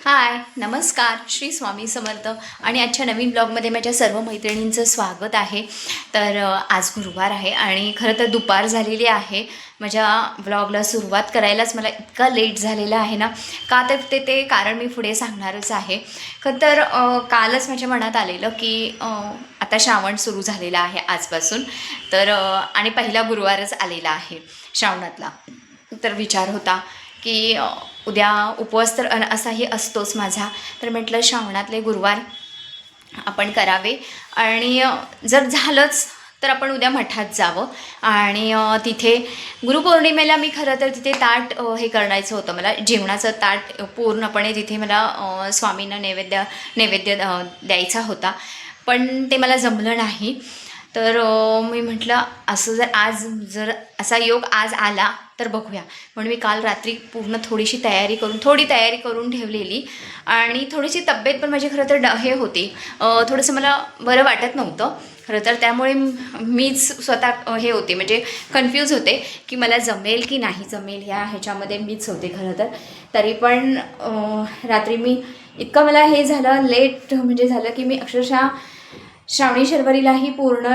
हाय, नमस्कार. श्री स्वामी समर्थ आणि आजच्या नवीन ब्लॉगमध्ये माझ्या सर्व मैत्रिणींचं स्वागत आहे. तर आज गुरुवार आहे आणि खरं तर दुपार झालेली आहे. माझ्या ब्लॉगला सुरुवात करायलाच मला इतका लेट झालेला आहे ना, का तर ते कारण मी पुढे सांगणारच आहे. खरं तर कालच माझ्या मनात आलेलं की आता श्रावण सुरू झालेला आहे आजपासून. तर आणि पहिला गुरुवारच आलेला आहे श्रावणातला. तर विचार होता की उद्या उपवास तर असाही असतोच माझा. तर म्हटलं श्रावणातले गुरुवार आपण करावे आणि जर झालंच तर आपण उद्या मठात जावं आणि तिथे गुरुपौर्णिमेला मी खरं तर तिथे ताट हे करायचं होतं. मला जेवणाचं ताट पूर्णपणे तिथे मला स्वामींना नैवेद्य द्यायचा होता, पण ते मला जमलं नाही. तर मी म्हटलं असं जर असा योग आज आला तर बघूया. म्हणून मी काल रात्री पूर्ण थोडी तयारी करून ठेवलेली आणि थोडीशी तब्येत पण माझी खरं तर हे होती, थोडंसं मला बरं वाटत नव्हतं खरं तर. त्यामुळे मीच स्वतः हे होते, म्हणजे कन्फ्यूज होते की मला जमेल की नाही जमेल, ह्याच्यामध्ये मीच होते खरं तर. तरी पण रात्री मी इतकं मला हे झालं लेट म्हणजे झालं की मी अक्षरशः श्रावणी शर्वरीलाही पूर्ण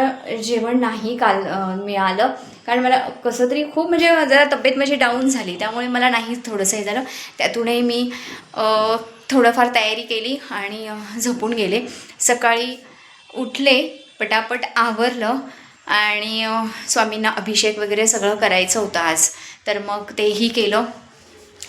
जेवण नाही काल मिळालं. कारण मला कसं तरी खूप म्हणजे जरा तब्येत माझी डाऊन झाली, त्यामुळे मला नाही थोडंसं हे झालं. त्यातूनही मी थोडंफार तयारी केली आणि झोपून गेले. सकाळी उठले, पटापट आवरलं आणि स्वामींना अभिषेक वगैरे सगळं करायचं होतं आज. तर मग तेही केलं,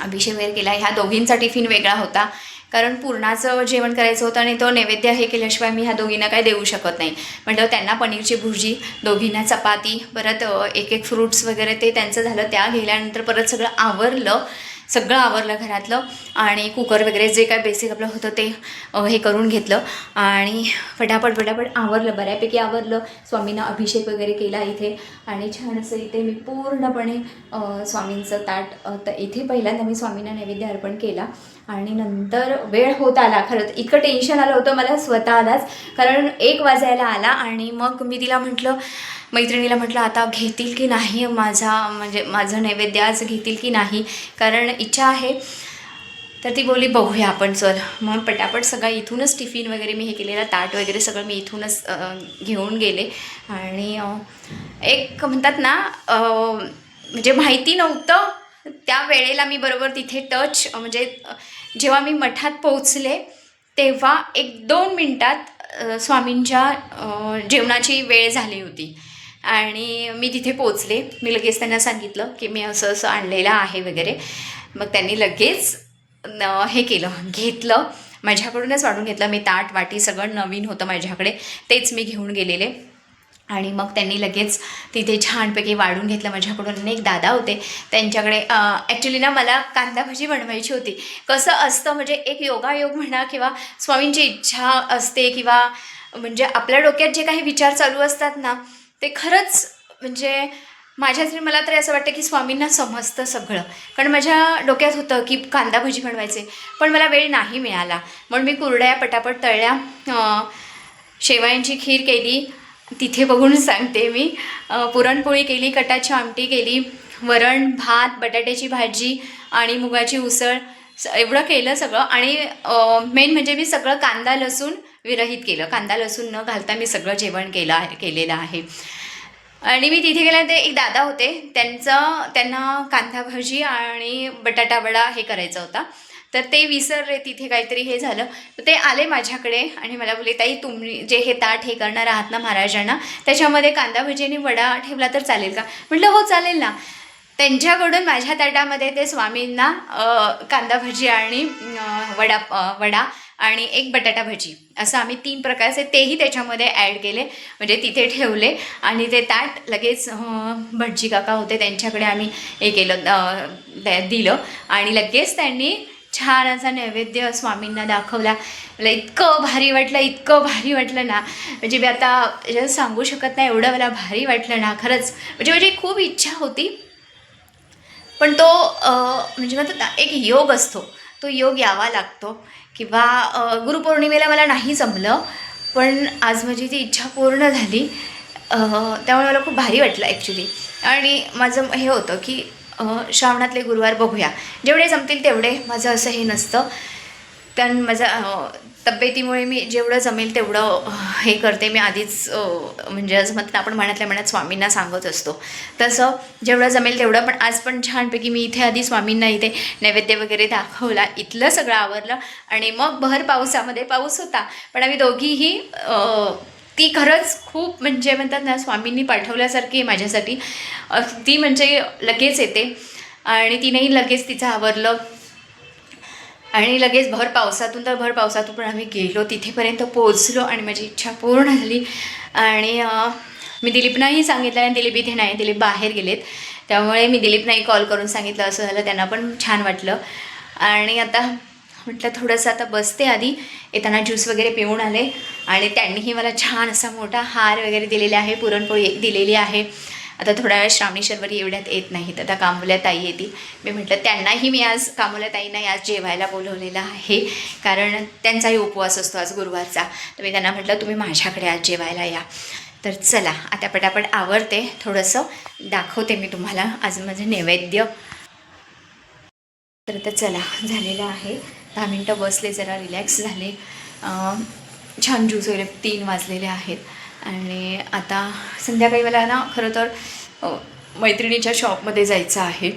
अभिषेक वगैरे केला. ह्या दोघींचा टिफिन वेगळा होता, कारण पूर्णाचं जेवण करायचं होतं आणि तो नैवेद्य हे केल्याशिवाय मी ह्या दोघींना काय देऊ शकत नाही. म्हटलं त्यांना पनीरची भुर्जी, दोघींना चपाती, परत एक फ्रूट्स वगैरे ते त्यांचं झालं. त्या गेल्यानंतर परत सगळं आवरलं घरातलं आणि कुकर वगैरे जे काय बेसिक आपलं होतं ते हे करून घेतलं आणि फटाफट आवरलं, बऱ्यापैकी आवरलं. स्वामींना अभिषेक वगैरे केला इथे आणि छान असं इथे मी पूर्णपणे स्वामींचं ताट इथे पहिल्यांदा मी स्वामींना नैवेद्य अर्पण केला आणि नंतर वेळ होत आला. खरं तर इतकं टेन्शन आलं होतं मला स्वतःलाच, कारण 1 वाजायला आला आणि मग मी तिला म्हटलं, मैत्रिणीला म्हटलं आता घेतील की नाही माझं नैवेद्य आज घेतील की नाही, कारण इच्छा आहे. तर ती बोलली बघूया आपण, चल. मग पटापट सगळं इथूनच टिफिन वगैरे मी हे केलेलं, ताट वगैरे सगळं मी इथूनच घेऊन गेले आणि एक म्हणतात ना म्हणजे माहिती नव्हतं त्या वेळेला मी बरोबर तिथे म्हणजे जेव्हा मी मठात पोहोचले तेव्हा 1-2 मिनटात स्वामींच्या जेवणाची वेळ झाली होती आणि मी तिथे पोचले. मी लगेच त्यांना सांगितलं की मी असं आणलेलं आहे वगैरे. मग त्यांनी लगेच हे घेतलं, माझ्याकडूनच वाढून घेतलं. मी ताट वाटी सगळं नवीन होतं माझ्याकडे, तेच मी घेऊन गेलेले आणि मग त्यांनी लगेच तिथे छानपैकी वाढून घेतलं माझ्याकडून. आणि एक दादा होते, त्यांच्याकडे ॲक्च्युली ना मला कांदा भजी बनवायची होती. कसं असतं म्हणजे एक योगायोग म्हणा किंवा स्वामींची इच्छा असते किंवा म्हणजे आपल्या डोक्यात जे काही विचार चालू असतात ना, ते खरंच म्हणजे मला तरी असं वाटतं की स्वामींना समजतं सगळं. कारण माझ्या डोक्यात होतं की कांदा भजी बनवायचे, पण मला वेळ नाही मिळाला. म्हणून मी कुरड्या पटापट तळल्या, शेवयांची खीर केली, तिथे बघून सांगते मी, पुरणपोळी केली, कटाची आमटी केली, वरण भात, बटाट्याची भाजी आणि मुगाची उसळ, एवढं केलं सगळं. आणि मेन म्हणजे मी सगळं कांदा लसूण विरहित केलं, कांदा लसूण न घालता मी सगळं जेवण केलेलं आहे. आणि मी तिथे गेल्यानंतर एक दादा होते, त्यांना कांदा भाजी आणि बटाटा वडा हे करायचा होता. तर ते विसरले, तिथे काहीतरी हे झालं. तर ते आले माझ्याकडे आणि मला बोलले, ताई तुम्ही जे हे ताट हे करणार आहात ना महाराजांना, त्याच्यामध्ये कांदा भजी आणि वडा ठेवला तर चालेल का? म्हटलं हो चालेल ना. त्यांच्याकडून माझ्या ताटामध्ये ते स्वामींना कांदा भजी आणि वडा आणि एक बटाटा भजी असं आम्ही 3 प्रकारचे तेही त्याच्यामध्ये ॲड केले, म्हणजे तिथे ठेवले. आणि ते ताट लगेच भटजी काका होते, त्यांच्याकडे आम्ही हे केलं, दिलं आणि लगेच त्यांनी छान असा नैवेद्य स्वामींना दाखवला. मला इतकं भारी वाटलं ना, म्हणजे मी आता सांगू शकत नाही, एवढं मला भारी वाटलं ना खरंच. म्हणजे माझी खूप इच्छा होती, पण तो म्हणजे म्हणतात ना एक योग असतो, तो योग यावा लागतो. किंवा गुरुपौर्णिमेला मला नाही जमलं, पण आज माझी ती इच्छा पूर्ण झाली. त्यामुळे मला खूप भारी वाटलं ॲक्च्युली. आणि माझं हे होतं की श्रावणातले गुरुवार बघूया, जेवढे जमतील तेवढे, माझं असं हे नसतं. माझा तब्येतीमुळे मी जेवढं जमेल तेवढं हे करते. मी आधीच म्हणजे असं म्हणतात आपण मनातल्या मनात स्वामींना सांगत असतो, तसं जेवढं जमेल तेवढं. पण आज पण छानपैकी मी इथे आधी स्वामींना इथे नैवेद्य वगैरे दाखवला, इथलं सगळं आवरलं आणि मग भर पावसामध्ये, पाऊस होता पण आम्ही दोघीही ती खरंच खूप म्हणजे म्हणतात ना स्वामींनी पाठवल्यासारखी आहे माझ्यासाठी. ती म्हणजे लगेच येते आणि तिनेही लगेच तिचं आवरलं आणि लगेच भर पावसातून पण आम्ही गेलो, तिथेपर्यंत पोहोचलो आणि माझी इच्छा पूर्ण झाली. आणि मी दिलीपनाही सांगितलं आणि दिलीप इथे नाही, दिलीप बाहेर गेलेत, त्यामुळे मी दिलीपनाही कॉल करून सांगितलं. असं झालं, त्यांना पण छान वाटलं. आणि आता म्हटलं थोडंसं आता बसते, आधी येताना ज्यूस वगैरे पिऊन आले आणि त्यांनीही मला छान असा मोठा हार वगैरे दिलेला आहे, पुरणपोळी दिलेली आहे. आता थोड्या वेळ श्रावणी शर्वरी एवढ्यात येत नाहीत, आता कांबोल्या ताई येतील. मी म्हटलं त्यांनाही मी आज कांबोल्या ताईंनाही आज जेवायला बोलवलेलं आहे, कारण त्यांचाही उपवास असतो आज गुरुवारचा. तर मी त्यांना म्हटलं तुम्ही माझ्याकडे आज जेवायला या. तर चला आता पटापट आवरते, थोडंसं दाखवते मी तुम्हाला आज माझं नैवेद्य. तर चला झालेलं आहे, 10 मिनटं बसले, जरा रिलॅक्स झाले, छान ज्यूस वगैरे 3 वाजलेले आहेत. आणि आता संध्याकाळी मला ना खरं तर मैत्रिणीच्या शॉपमध्ये जायचं आहे.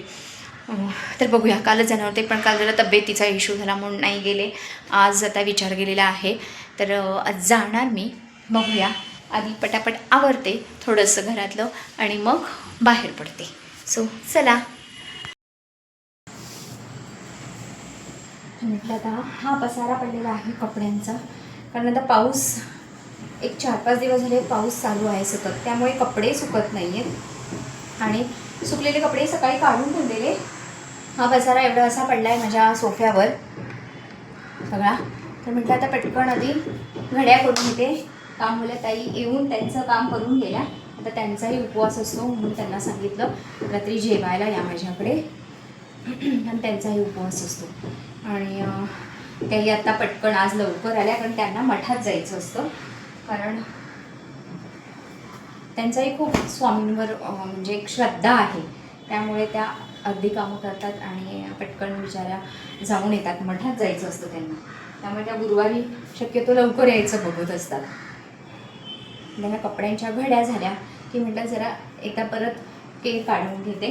तर बघूया, कालच जाणार होते पण काल जरा तब्येतीचा इश्यू झाला म्हणून नाही गेले. आज आता विचार केलेला आहे, तर आज जाणार मी. बघूया, आधी पटापट आवरते थोडंसं घरातलं आणि मग बाहेर पडते. सो चला. म्हटलं आता हा पसारा पडलेला आहे कपड्यांचा, कारण आता पाऊस एक 4-5 दिवस झाले पाऊस चालू आहे सतत, त्यामुळे कपडे सुकत नाही आहेत. आणि सुकलेले कपडे सकाळी काढून ठेवलेले. हा पसारा एवढा असा पडला आहे माझ्या सोफ्यावर सगळा. तर म्हटलं आता पटकन आधी घड्या करून घेते. कांबोल्या ताई येऊन त्यांचं काम करून गेल्या, आता त्यांचाही उपवास असतो म्हणून त्यांना सांगितलं रात्री जेवायला या माझ्याकडे, आणि त्यांचाही उपवास असतो. आणि त्याही आता पटकन आज लवकर आल्या, कारण त्यांना मठात जायचं असतं, कारण त्यांचाही खूप स्वामींवर म्हणजे एक श्रद्धा आहे, त्यामुळे त्या अगदी कामं करतात आणि पटकन बिचाऱ्या जाऊन येतात. मठात जायचं असतं त्यांना, त्यामुळे त्या गुरुवारी शक्यतो लवकर यायचं बघत असतात. त्यांना कपड्यांच्या घड्या झाल्या की म्हटलं जरा एकदा परत केर काढून घेते.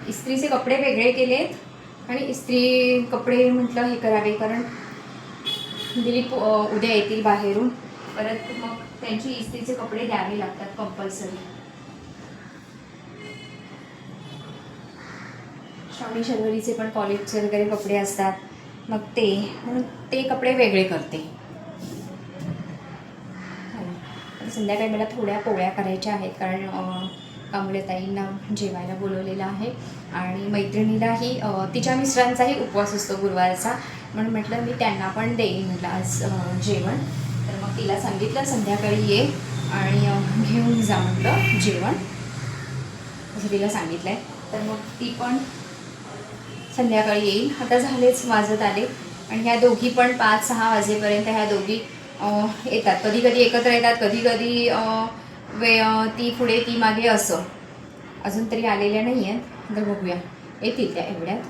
इस्त्रीचे कपडे वेगळे केलेत आणि इस्त्री कपडे म्हटलं हे करावे, कारण दिलीप उद्या येतील बाहेरून, परत मग त्यांची इस्त्रीचे कपडे द्यावे लागतात कंपल्सरी. श्रावणी शर्वरीचे पण कॉलेजचे वगैरे कपडे असतात, मग ते म्हणून ते कपडे वेगळे करते. संध्याकाळी मला थोड्या पोळ्या करायच्या आहेत, कारण कांबोल्या ताईंना जेवायला बोलवलेलं आहे आणि मैत्रिणीलाही तिच्या मिस्टरांचाही उपवास असतो गुरुवारचा, म्हणून म्हटलं मी त्यांना पण देईन म्हटलं आज जेवण. तर मग तिला सांगितलं संध्याकाळी ये आणि घेऊन जा म्हटलं जेवण, असं तिला सांगितलं आहे. तर मग ती पण संध्याकाळी येईल. आता झालेच वाजत आले आणि ह्या दोघी पण 5-6 वाजेपर्यंत ह्या दोघी येतात. कधी कधी एकत्र येतात, कधी कधी ती पुढे ती मागे, असं. अजून तरी आलेल्या नाही आहेत, तर बघूया येतील त्या एवढ्यात.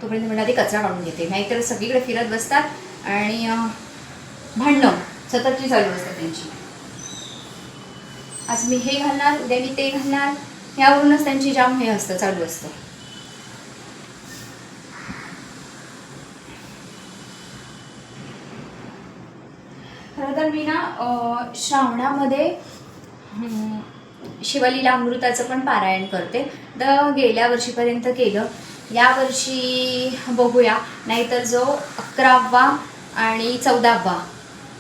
तोपर्यंत मला ते कचरा काढून घेते, नाहीतर सगळीकडे फिरत बसतात आणि भांडणं सततची चालू असतात त्यांची. आज मी हे घालणार, उद्या मी ते घालणार, ह्यावरूनच त्यांची जाम हे असतं, चालू असतं. खरं तर मी ना श्रावणामध्ये शिवलीला अमृताचं पण पारायण करते. तर गेल्या वर्षीपर्यंत केलं, यावर्षी बघूया, नाहीतर जो 11वा आणि 14वा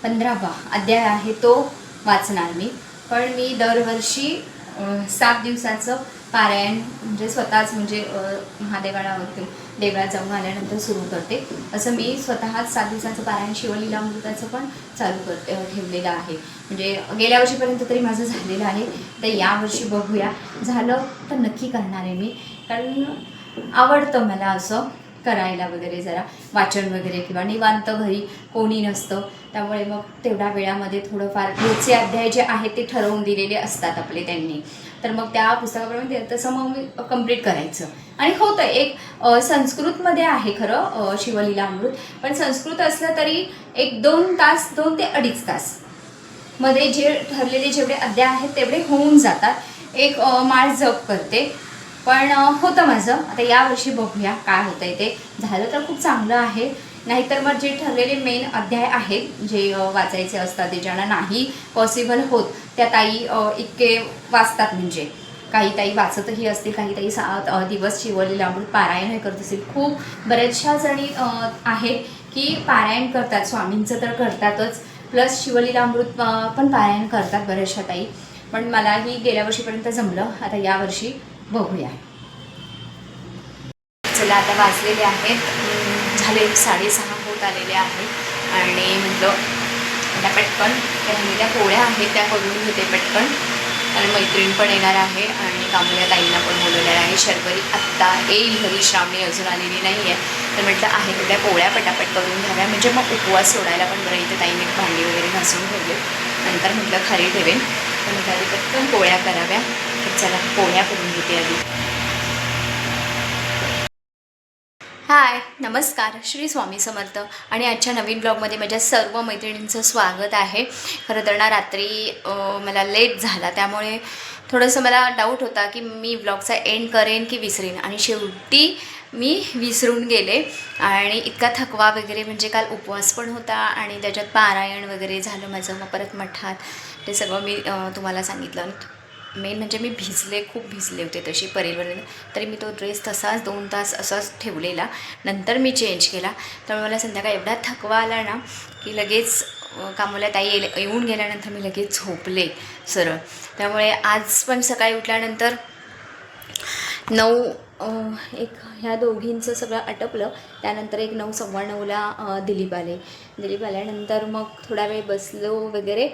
15वा अध्याय आहे तो वाचणार मी. पण मी दरवर्षी 7 दिवसाचं पारायण म्हणजे स्वतःच म्हणजे महादेवाळावरती देवळात जाऊन आल्यानंतर सुरू करते. असं मी स्वतःच 7 दिवसाचं पारायण शिवलीला अमृताचं पण चालू ठेवलेलं आहे. म्हणजे गेल्या वर्षीपर्यंत तरी माझं झालेलं आहे, तर यावर्षी बघूया, झालं तर नक्की करणार आहे मी, कारण आवडतं मला असं करायला वगैरे, जरा वाचन वगैरे, किंवा निवांत घरी कोणी नसतं, त्यामुळे मग तेवढ्या वेळामध्ये थोडंफार रोजचे अध्याय जे आहेत ते ठरवून दिलेले असतात आपले त्यांनी, तर मग त्या पुस्तकाप्रमाणे तसं मग मी कंप्लीट करायचं. आणि होतं एक संस्कृतमध्ये आहे खरं शिवलीलामृत, पण संस्कृत असलं तरी एक 2 तास, 2 ते अडीच तास मध्ये जे ठरलेले जेवढे अध्याय आहेत तेवढे होऊन जातात. एक माळ जप करते, पण होतं माझं. आता यावर्षी बघूया काय होतंय ते. झालं तर खूप चांगलं आहे, नाहीतर मग जे ठरलेले मेन अध्याय आहेत जे वाचायचे असतात, ते ज्यांना नाही पॉसिबल होत त्या ताई इतके वाचतात. म्हणजे काही ताई वाचतही असतील, काही ताई 7 दिवस शिवलीलामृत पारायण करत असतील. खूप बऱ्याचशा जणी आहेत की पारायण करतात, स्वामींचं तर करतातच, प्लस शिवलीलामृत पण पारायण करतात बऱ्याचशा ताई. पण मलाही गेल्या वर्षीपर्यंत जमलं, आता यावर्षी बघूया. चला आता वाजलेले आहेत, झाले 6:30 होत आलेले आहेत आणि म्हटलं आता पटकन त्या पोळ्या आहेत त्या करून घेते पटकन, आणि मैत्रीण पण येणार आहे आणि कामल्या ताईंना पण बोलवलेलं आहे. शर्वरी आत्ता येईल घरी, श्रावणी अजून आलेली नाही आहे, तर म्हटलं आहे तेवढ्या पोळ्या पटापट करून घ्याव्या, म्हणजे मग उपवास सोडायला पण बरं. इथे ताईने भांडी वगैरे घासून ठेवले, नंतर म्हटलं खाली ठेवेन, तर म्हटलं आधी पटकन पोळ्या कराव्या. तर चला पोळ्या करून घेते आधी. हाय, नमस्कार, श्री स्वामी समर्थ. आणि आजच्या नवीन ब्लॉगमध्ये माझ्या सर्व मैत्रिणींचं स्वागत आहे. खरं तर ना रात्री मला लेट झाला, त्यामुळे थोडंसं मला डाऊट होता की मी ब्लॉगचा एंड करेन की विसरेन, आणि शेवटी मी विसरून गेले. आणि इतका थकवा वगैरे, म्हणजे काल उपवास पण होता आणि त्याच्यात पारायण वगैरे झालं माझं, मग परत मठात ते सगळं मी तुम्हाला सांगितलं. मेन म्हणजे मी भिजले, खूप भिजले होते तशी परेलवर, तरी मी तो ड्रेस तसाच 2 तास असाच ठेवलेला, नंतर मी चेंज केला. त्यामुळे मला संध्याकाळी एवढा थकवा आला ना की लगेच कामोल्या ताई येऊन गेल्यानंतर मी लगेच झोपले सरळ. त्यामुळे आज पण सकाळी उठल्यानंतर 9 एक ह्या दोघींचं सगळं आटपलं. त्यानंतर एक 9:15ला दिलीप आल्यानंतर मग थोडा वेळ बसलो वगैरे.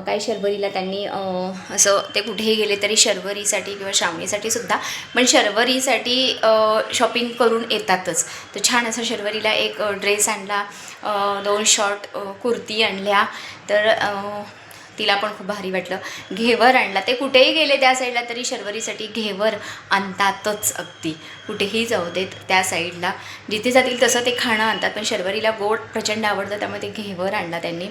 काय शर्वरीला त्यांनी असं ते कुठेही गेले तरी शर्वरीसाठी किंवा श्रावणीसाठी सुद्धा, पण शर्वरीसाठी शॉपिंग करून येतातच. तर छान असं शर्वरीला एक ड्रेस आणला, 2 शॉर्ट कुर्ती आणल्या, तर तिला पण खूप भारी वाटलं. घेवर आणला, ते कुठेही गेले त्या साईडला तरी शर्वरीसाठी घेवर आणतातच. अगदी कुठेही जाऊ देत त्या साईडला जिथे जातील तसं ते खाणं आणतात, पण शर्वरीला गोड प्रचंड आवडतं, त्यामुळे ते घेवर आणला त्यांनी.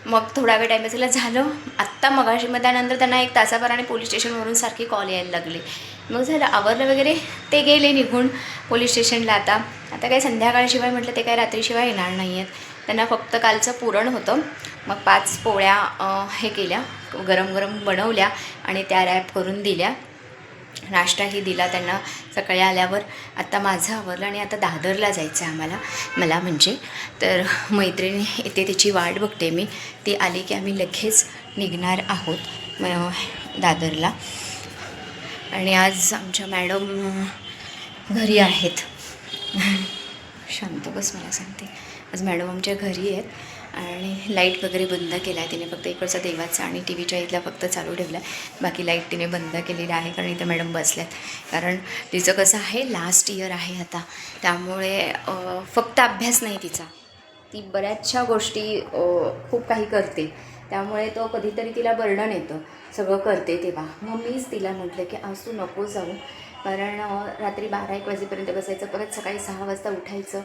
मग थोडा वेळ टाईम झालं. आत्ता मगाशी, मग त्यानंतर त्यांना 1 तासाभराने पोलीस स्टेशनवरून सारखी कॉल यायला लागले. मग झालं आवरलं वगैरे, ते गेले निघून पोलीस स्टेशनला. आता काही संध्याकाळशिवाय म्हटलं ते काय रात्रीशिवाय येणार नाही आहेत. त्यांना फक्त कालचं पुरण होतं, मग 5 पोळ्या हे केल्या, गरम गरम बनवल्या आणि त्या रॅप करून दिल्या. नाश्ताही दिला त्यांना सकाळी आल्यावर. आता माझं आवरलं आणि आता दादरला जायचं आहे मला म्हणजे. तर मैत्रिणी येते, तिची वाट बघते मी. ती आली की आम्ही लगेच निघणार आहोत दादरला. आणि आज आमच्या मॅडम घरी आहेत. शांत बस, मला सांगते. आज मॅडम आमच्या घरी आहेत आणि लाईट वगैरे बंद केला आहे तिने. फक्त इकडचा देवाचा आणि टी व्हीच्या इथला फक्त चालू ठेवला आहे, बाकी लाईट तिने बंद केलेली आहे. कारण इथं मॅडम बसल्यात, कारण तिचं कसं आहे लास्ट इयर आहे आता, त्यामुळे फक्त अभ्यास नाही तिचा, ती बऱ्याचशा गोष्टी खूप काही करते, त्यामुळे तो कधीतरी तिला बर्डन येतं सगळं करते तेव्हा. मग मीच तिला म्हटलं की आज तू नको जाऊ, कारण रात्री 12-1 वाजेपर्यंत बसायचं, परत सकाळी 6 वाजता उठायचं,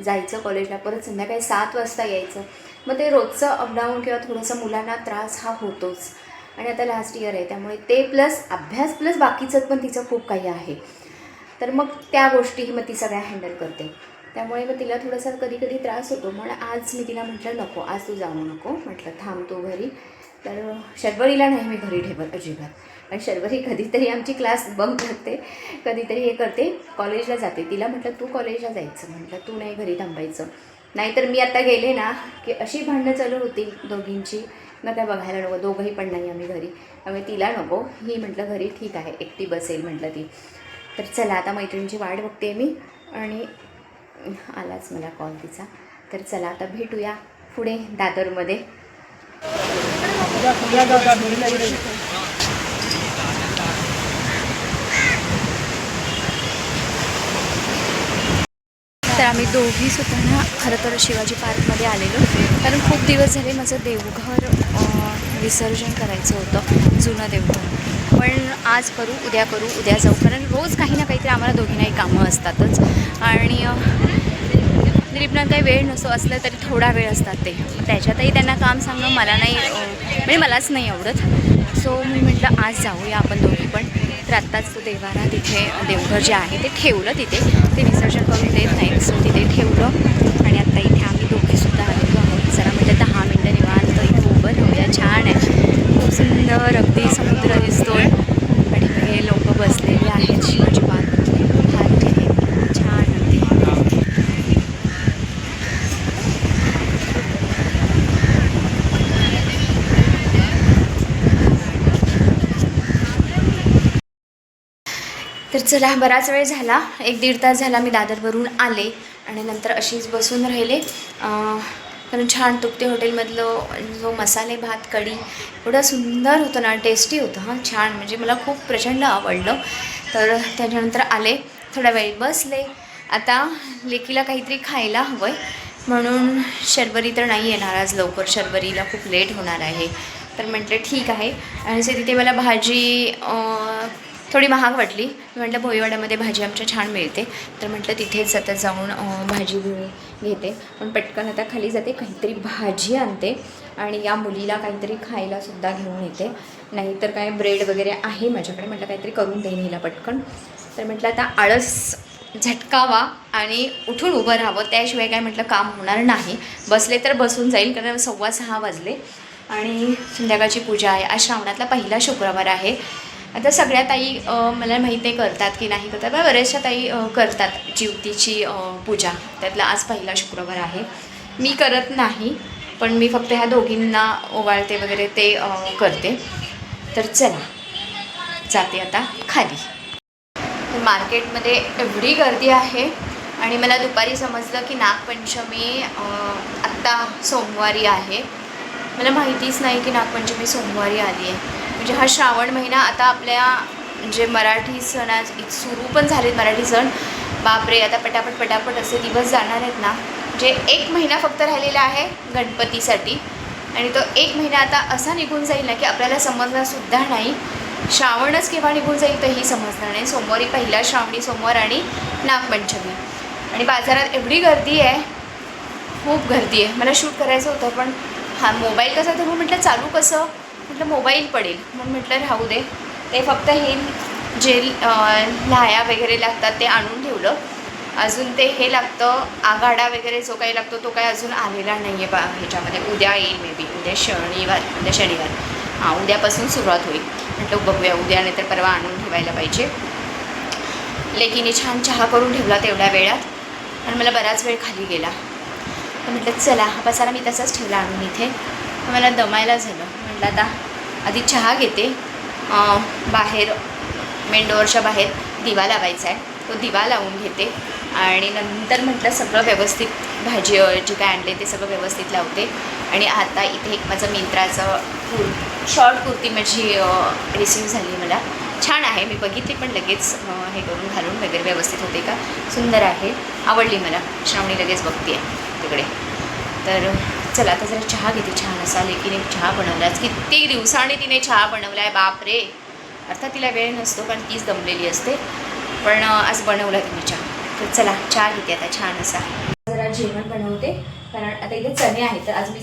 जायचं कॉलेजला, परत संध्याकाळी 7 वाजता यायचं. मग ते रोजचं अपडाऊन किंवा थोडंसं मुलांना त्रास हा होतोच. आणि आता लास्ट इयर आहे, त्यामुळे ते प्लस अभ्यास प्लस बाकीचं पण तिचं खूप काही आहे. तर मग त्या गोष्टी मग ती सगळ्या हँडल करते, त्यामुळे मग तिला थोडासा कधी कधी त्रास होतो. म्हणून आज मी तिला म्हटलं नको, आज तू जाऊ नको, म्हटलं थांब तू घरी. तर शर्वरीला नाही मी घरी ठेवत अजिबात, आणि शर्वरी कधीतरी आमची क्लास बंक करते, कधीतरी हे करते, कॉलेजला जाते. तिला म्हटलं तू कॉलेजला जायचं, म्हटलं तू नाही घरी थांबायचं. नाहीतर मी आता गेले ना की अशी भांडणं चालू होती दोघींची, मग काय बघायला नको. दोघंही पण नाही आम्ही घरी, त्यामुळे तिला नको. ही म्हटलं घरी ठीक आहे, एकटी बसेल म्हटलं ती. तर चला आता मैत्रिणीची वाट बघते मी, आणि आलाच मला कॉल तिचा. तर चला आता भेटूया पुढे दादरमध्ये. तर आम्ही दोघीसुद्धा ना खरं तर शिवाजी पार्कमध्ये आलेलो, कारण खूप दिवस झाले माझं देवघर विसर्जन करायचं होतं, जुनं देवघर. पण आज करू, उद्या जाऊ, कारण रोज काही ना काहीतरी आम्हाला दोघींनाही कामं असतातच. आणि दिलीपना काही वेळ नसतो, असलं तरी थोडा वेळ असतात ते, त्याच्यातही त्यांना काम सांगणं मला नाही, म्हणजे मलाच नाही आवडत. सो मी म्हटलं आज जाऊया आपण दोघी पण. तर आत्ताच तो देवारा तिथे, देवघर जे आहे ते ठेवलं तिथे, ते विसर्जन करून देत नाहीत, सो तिथे ठेवलं. आणि आत्ता इथे आम्ही दोघीसुद्धा आलेलो आहोत. जरा म्हटलं 10 मिनटं निवांत इथे उभं राहूया. छान आहे, खूप सुंदर अगदी समुद्र दिसतोय आणि हे लोक बसलेले आहेत शिवाजी पार्कमध्ये. भारी आहे, छान अगदी. तर चला, बराच वेळ झाला, 1-1.5 तास झाला मी दादरवरून आले आणि नंतर अशीच बसून राहिले. कारण छान तुप्ते हॉटेलमधलं जो मसाले भात कढी एवढं सुंदर होतं ना, टेस्टी होतं. हां, छान, म्हणजे मला खूप प्रचंड आवडलं. तर त्याच्यानंतर आले, थोडा वेळ बसले. आता लेकीला काहीतरी खायला हवं आहे, म्हणून शर्वरी तर नाही येणार आज लवकर, शर्वरीला खूप लेट होणार आहे. तर म्हटलं ठीक आहे. आणि तिथे मला भाजी थोडी महाग वाटली. म्हटलं भोईवाड्यामध्ये भाजी आमच्या छान मिळते, तर म्हटलं तिथेच आता जाऊन भाजी घेते. पण पटकन आता खाली जाते, काहीतरी भाजी आणते आणि या मुलीला काहीतरी खायलासुद्धा घेऊन येते. नाहीतर काय ब्रेड वगैरे आहे माझ्याकडे, म्हटलं काहीतरी करून देईन हिला पटकन. तर म्हटलं आता आळस झटकावा आणि उठून उभं राहावं, त्याशिवाय काय म्हटलं काम होणार नाही. बसले तर बसून जाईल, कारण 6:15 वाजले आणि संध्याकाळची पूजा आहे. आज श्रावणातला पहिला शुक्रवार आहे. आता सगळ्या ताई मला माहीत नाही करतात की नाही करतात, पण बऱ्याचशा ताई करतात ज्योतीची पूजा. त्यातला आज पहिला शुक्रवार आहे. मी करत नाही, पण मी फक्त ह्या दोघींना ओवाळते वगैरे ते करते. तर चला, जाते आता खाली. तर मार्केटमध्ये एवढी गर्दी आहे आणि मला दुपारी समजलं की नागपंचमी आत्ता सोमवारी आहे. मला माहितीच नाही की नागपंचमी सोमवारी आली आहे. म्हणजे हा श्रावण महिना आता आपल्या जे मराठी सण सुरू पण झालेत, मराठी सण, बापरे, आता पटापट असे दिवस जाणार आहेत ना. जे 1 महिना फक्त राहिलेला आहे गणपतीसाठी, आणि तो 1 महिना आता असा निघून जाईल ना की आपल्याला समजणारसुद्धा नाही. श्रावणच केव्हा निघून जाईल तरी समजणार नाही. सोमवारी पहिला श्रावणी सोमवार आणि नागपंचमी. आणि बाजारात एवढी गर्दी आहे, खूप गर्दी आहे. मला शूट करायचं होतं, पण हा मोबाईल कसा धरू म्हटलं, चालू कसं, म्हटलं मोबाईल पडेल, म्हणून म्हटलं राहू दे. ते फक्त हे जे लाह्या वगैरे लागतात ते आणून ठेवलं. अजून ते हे लागतं आघाडा वगैरे जो काही लागतो तो काही अजून आलेला नाही आहे ह्याच्यामध्ये. उद्या येईल मे बी, उद्या शनिवार. हां, उद्यापासून सुरुवात होईल. म्हटलं बघूया, उद्या नाही तर परवा आणून ठेवायला पाहिजे. लेकीने छान चहा करून ठेवला तेवढ्या वेळात आणि मला बराच वेळ खाली गेला. तर म्हटलं चला, हा पसारा मी तसाच ठेवला आणून इथे. मला दमायला झालं. म्हटलं आता आधी चहा घेते. बाहेर मेन डोअरच्या बाहेर दिवा लावायचा आहे, तो दिवा लावून घेते आणि नंतर म्हटलं सगळं व्यवस्थित भाजी जे काय आणले ते सगळं व्यवस्थित लावते. आणि आता इथे एक माझं मिंत्राचं शॉर्ट कुर्ती माझी रिसीव झाली मला. छान आहे, मी बघितली पण लगेच हे करून घालून वगैरे व्यवस्थित होते का, सुंदर आहे, आवडली मला. श्रावणी लगेच बघते आहे तिकडे. तर चला आता जरा चहा घेते छान असा. लेकीने चहा बनवलाच, किती दिवसाने तिने चहा बनवला आहे, बापरे. अर्थात तिला वेळ नसतो कारण तीच दमलेली असते, पण आज बनवला तिने चहा. तर चला चहा घेते आता छान असा. जरा जेवण बनवते, कारण आता इथे चणे आहेत, तर आज मी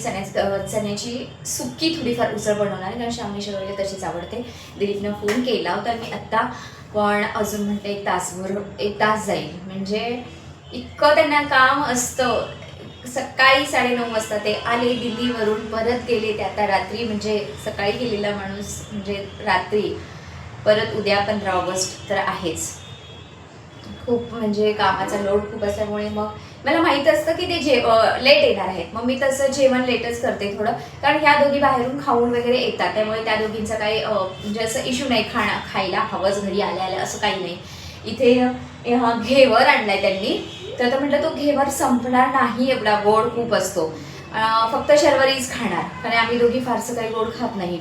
चण्याची सुक्की थोडीफार उसळ बनवणार आहे, कारण श्रावणी शर्वरीला तशीच आवडते. दिलीपनं फोन केला होता मी आत्ता, पण अजून म्हणते 1 तास जाईल. म्हणजे इतकं त्यांना काम असतं. सकाळी 9:30 वाजता ते आले दिल्लीवरून, परत गेले ते आता रात्री, म्हणजे सकाळी गेलेला माणूस म्हणजे रात्री परत. उद्या 15 ऑगस्ट तर आहेच. खूप म्हणजे कामाचा लोड खूप असल्यामुळे मग मला माहीत असतं की ते लेट येणार आहेत, मग मी तसं जेवण लेटच करते थोडं, कारण ह्या दोघी बाहेरून खाऊन वगैरे येतात, त्यामुळे त्या दोघींचा काही म्हणजे असं इश्यू नाही. खायला हवंच घरी आल्या असं काही नाही. इथे घेवर आणलाय त्यांनी, तर आता म्हटलं तो घेवर संपणार नाही, एवढा गोड खूप असतो. फक्त शर्वरीच खाणार, कारण आम्ही दोघी फारसं काही गोड खात नाही.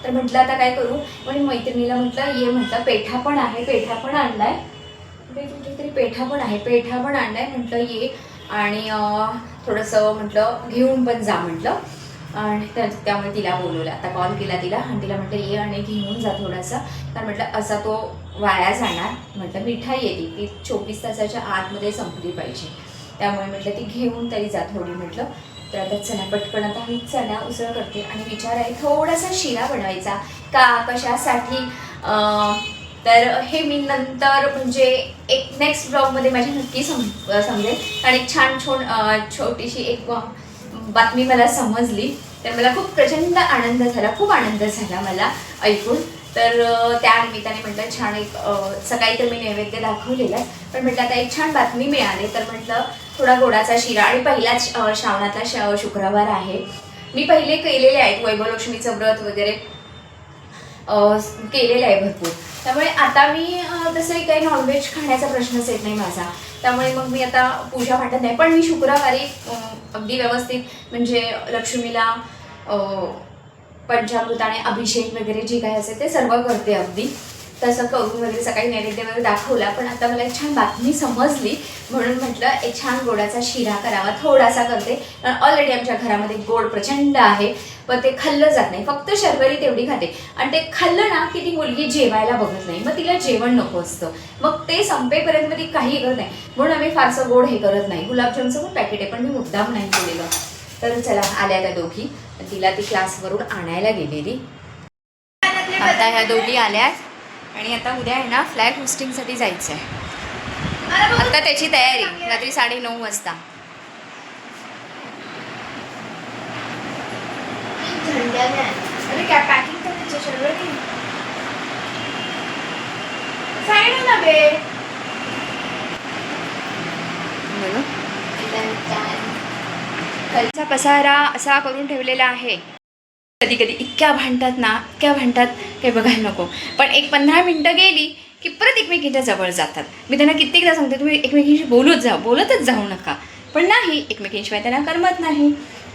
तर म्हटलं आता काय करू, पण मैत्रिणीला म्हटलं ये, म्हटलं पेठा पण आहे, पेठा पण आणलाय, कुठेतरी पेठा पण आणलाय, म्हटलं ये आणि थोडंसं म्हटलं घेऊन पण जा म्हटलं. आणि त्यामुळे तिला बोलवलं. आता कॉल केला तिला आणि तिला म्हटलं ये आणि घेऊन जा थोडासा, कारण म्हटलं असा तो वाया जाणार. म्हटलं मिठाई येते ती 24 तासाच्या आतमध्ये संपली पाहिजे, त्यामुळे म्हटलं ती घेऊन तरी जा थोडी. म्हटलं तर आता चणा पटकन आता ही चणा उसळ करते आणि विचार आहे थोडासा शिरा बनवायचा का कशासाठी. तर हे मी नंतर म्हणजे एक नेक्स्ट ब्लॉगमध्ये माझी नक्की समजेल. आणि एक छोटीशी एक बातमी मला समजली, तर मला खूप प्रचंड आनंद झाला, खूप आनंद झाला मला ऐकून. तर त्या निमित्ताने म्हटलं छान एक सकाळी तर मी नैवेद्य दाखवलेला, पण म्हटलं आता एक छान बातमी मिळाली, तर म्हटलं थोडा गोडाचा शिरा. आणि पहिलाच श्रावणातला शुक्रवार आहे. मी पहिले केलेले आहेत वैभवलक्ष्मीचं व्रत वगैरे केलेलं आहे भरपूर, त्यामुळे आता मी तसंही काही नॉनव्हेज खाण्याचा प्रश्नच येत नाही माझा. त्यामुळे मग मी आता पूजा मांडत नाही, पण मी शुक्रवारी अगदी व्यवस्थित म्हणजे लक्ष्मीला पंचामृताने अभिषेक वगैरे जे काही असेल ते सर्व करते अगदी. तसं करून वगैरे सकाळी नैवेद्य वगैरे दाखवला. पण आता मला एक छान बातमी समजली, म्हणून म्हटलं एक छान गोडाचा शिरा करावा. थोडासा करते, कारण ऑलरेडी आमच्या घरामध्ये गोड प्रचंड आहे, पण ते खाल्लं जात नाही. फक्त शर्करी तेवढी खाते, आणि ते खाल्लं ना की ती मुलगी जेवायला बघत नाही, मग तिला जेवण नको असतं. मग ते संपेपर्यंत ती काही करत नाही, म्हणून आम्ही फारसं गोड हे करत नाही. गुलाबजामचं पण पॅकेट आहे, पण मी मुद्दाम नाही केलेलं. तर चला आल्या त्या दोघी, तिला ती क्लासवरून आणायला गेलेली. आता ह्या दोघी आल्यात आणि आता उद्या आहे ना फ्लॅग होस्टिंगसाठी जायचं आहे. आता त्याची तयारी रात्री 9:30 वाजता. अरे काय पॅकिंग करायचं शर्वरी साईड ना बे. खालचा पसारा असा करून ठेवलेला आहे. कधी कधी इतक्या भांडतात ना, इतक्या भांडतात काही बघायला नको. पण एक 15 मिनटं गेली की परत एकमेकींच्या जवळ जातात. मी त्यांना कित्येकदा सांगते तुम्ही एकमेकींशी बोलतच जाऊ नका, पण नाही, एकमेकींशिवाय त्यांना करमत नाही.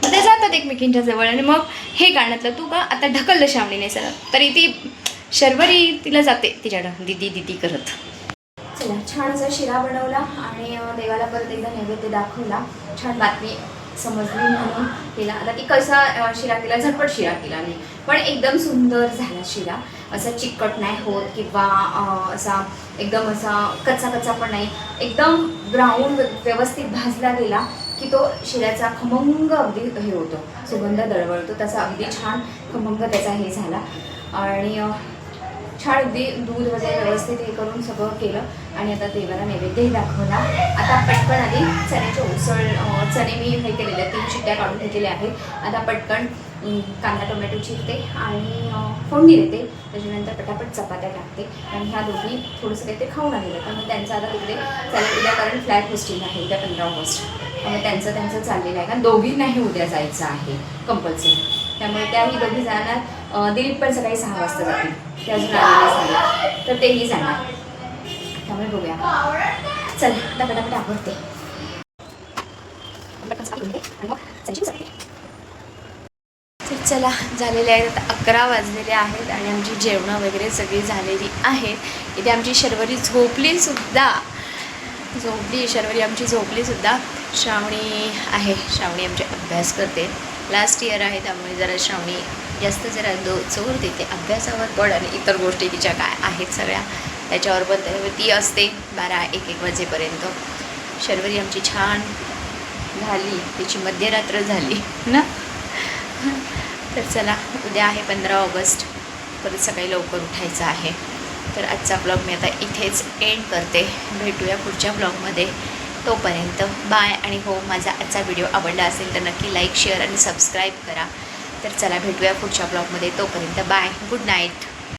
मग ते जातात एकमेकींच्या जवळ, आणि मग हे गाण्यातलं तू का आता ढकललं श्रावणीने सर, तरी ती शर्वरी तिला जाते तिच्याकडं दिदी करत. चला छान असा शिरा बनवला आणि देवाला परत एकदा नैवेद्य दाखवला. छान बातमी समजली म्हणून केला. आता ती कसा शिरा केला, झटपट शिरा केला नाही, पण एकदम सुंदर झाला शिरा. असा चिकट नाही होत किंवा असा एकदम असा कच्चा पण नाही, एकदम ब्राऊन व्यवस्थित भाजला गेला की तो शिऱ्याचा खमंग अगदी हे होतो, सुगंध दळवळतो. तसा अगदी छान खमंग त्याचा हे झाला. आणि छान अगदी दूध वगैरे व्यवस्थित हे करून सगळं केलं आणि आता देवाला नैवेद्यही दाखवला. आता पटकन आधी चण्याचे उसळ, चणे मी हे केलेले 3 शिट्ट्या काढून घेतलेल्या आहेत. आता पटकन कांदा टोमॅटो चिरते आणि फोडणी देते. त्याच्यानंतर पटापट चपात्या टाकते. आणि ह्या दोघी थोडंसं काही ते खाऊन आलेलं, त्यामुळे त्यांचं आता तिकडे चालेल. उद्या कारण फ्लॅग होस्टिंग आहे, उद्या 15 ऑगस्ट, त्यामुळे त्यांचं चाललेलं आहे. कारण दोघींनाही उद्या जायचं आहे कंपल्सरी, त्यामुळे त्याही दोघी जाणार. दिलीप पण सकाळी 6 वाजता जातील, ते अजून आलेलेच नाही, तर तेही जाणार. त्यामुळे बघूया. चला आता पटापट आवडते. तर चला झालेले आहेत, आता 11 वाजलेले आहेत आणि आमची जेवणं वगैरे सगळी झालेली आहेत. इथे आमची शर्वरी झोपलीसुद्धा. शर्वरी आमची झोपलीसुद्धा. श्रावणी आहे, श्रावणी आमचे अभ्यास करते. लास्ट इयर आहे, त्यामुळे जरा श्रावणी जास्त जरा जोर देते अभ्यासावर पण, आणि इतर गोष्टी तिच्या काय आहेत सगळ्या त्याच्यावर पण ती असते 12-1 वाजेपर्यंत. शर्वरी आमची छान झाली, तिची मध्यरात्र झाली ना. तर चला उद्या आहे 15 ऑगस्ट, परत सकाळी लवकर उठायचं आहे. तर आजचा ब्लॉग मी आता इथेच एंड करते. भेटूया पुढच्या ब्लॉगमध्ये. तोपर्यंत बाय. आणि हो, माझा आजचा व्हिडिओ आवडला असेल तर नक्की लाईक, शेअर आणि सबस्क्राईब करा. तर चला भेटूया पुढच्या ब्लॉगमध्ये. तोपर्यंत बाय, गुड नाईट.